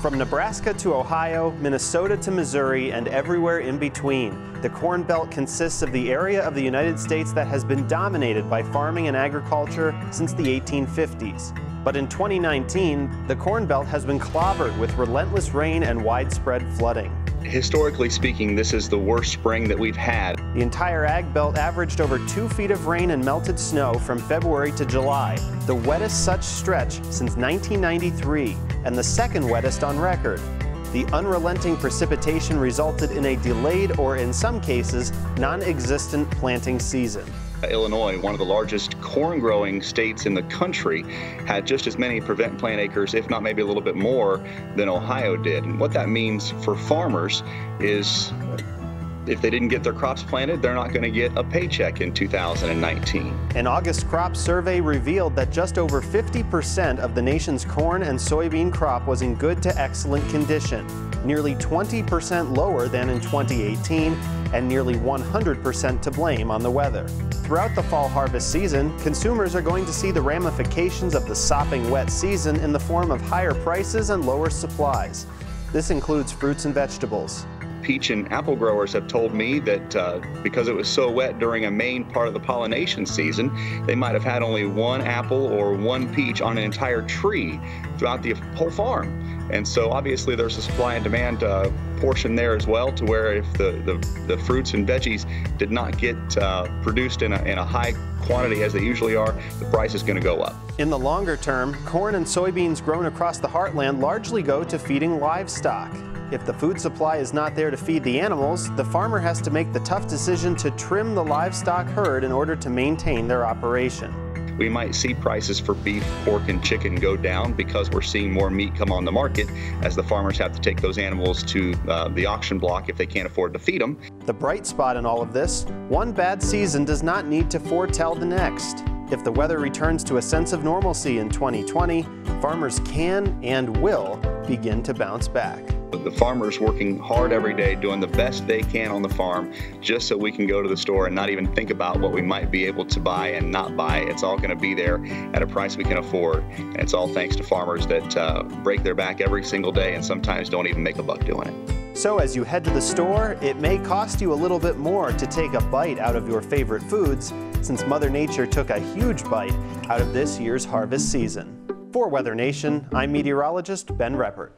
From Nebraska to Ohio, Minnesota to Missouri, and everywhere in between, the Corn Belt consists of the area of the United States that has been dominated by farming and agriculture since the 1850s. But in 2019, the Corn Belt has been clobbered with relentless rain and widespread flooding. Historically speaking, this is the worst spring that we've had. The entire Ag Belt averaged over 2 feet of rain and melted snow from February to July, the wettest such stretch since 1993, and the second wettest on record. The unrelenting precipitation resulted in a delayed or, in some cases, non-existent planting season. Illinois, one of the largest corn-growing states in the country, had just as many prevent plant acres, if not maybe a little bit more, than Ohio did. And what that means for farmers is if they didn't get their crops planted, they're not going to get a paycheck in 2019. An August crop survey revealed that just over 50% of the nation's corn and soybean crop was in good to excellent condition, nearly 20% lower than in 2018, and nearly 100% to blame on the weather. Throughout the fall harvest season, consumers are going to see the ramifications of the sopping wet season in the form of higher prices and lower supplies. This includes fruits and vegetables. Peach and apple growers have told me that because it was so wet during a main part of the pollination season, they might have had only one apple or one peach on an entire tree throughout the whole farm. And so obviously there's a supply and demand portion there as well, to where if the fruits and veggies did not get produced in a high quantity as they usually are, the price is going to go up. In the longer term, corn and soybeans grown across the heartland largely go to feeding livestock. If the food supply is not there to feed the animals, the farmer has to make the tough decision to trim the livestock herd in order to maintain their operation. We might see prices for beef, pork, and chicken go down because we're seeing more meat come on the market as the farmers have to take those animals to the auction block if they can't afford to feed them. The bright spot in all of this, one bad season does not need to foretell the next. If the weather returns to a sense of normalcy in 2020, farmers can and will begin to bounce back. The farmers working hard every day, doing the best they can on the farm, just so we can go to the store and not even think about what we might be able to buy and not buy. It's all going to be there at a price we can afford. And it's all thanks to farmers that break their back every single day and sometimes don't even make a buck doing it. So as you head to the store, it may cost you a little bit more to take a bite out of your favorite foods, since Mother Nature took a huge bite out of this year's harvest season. For Weather Nation, I'm meteorologist Ben Reppert.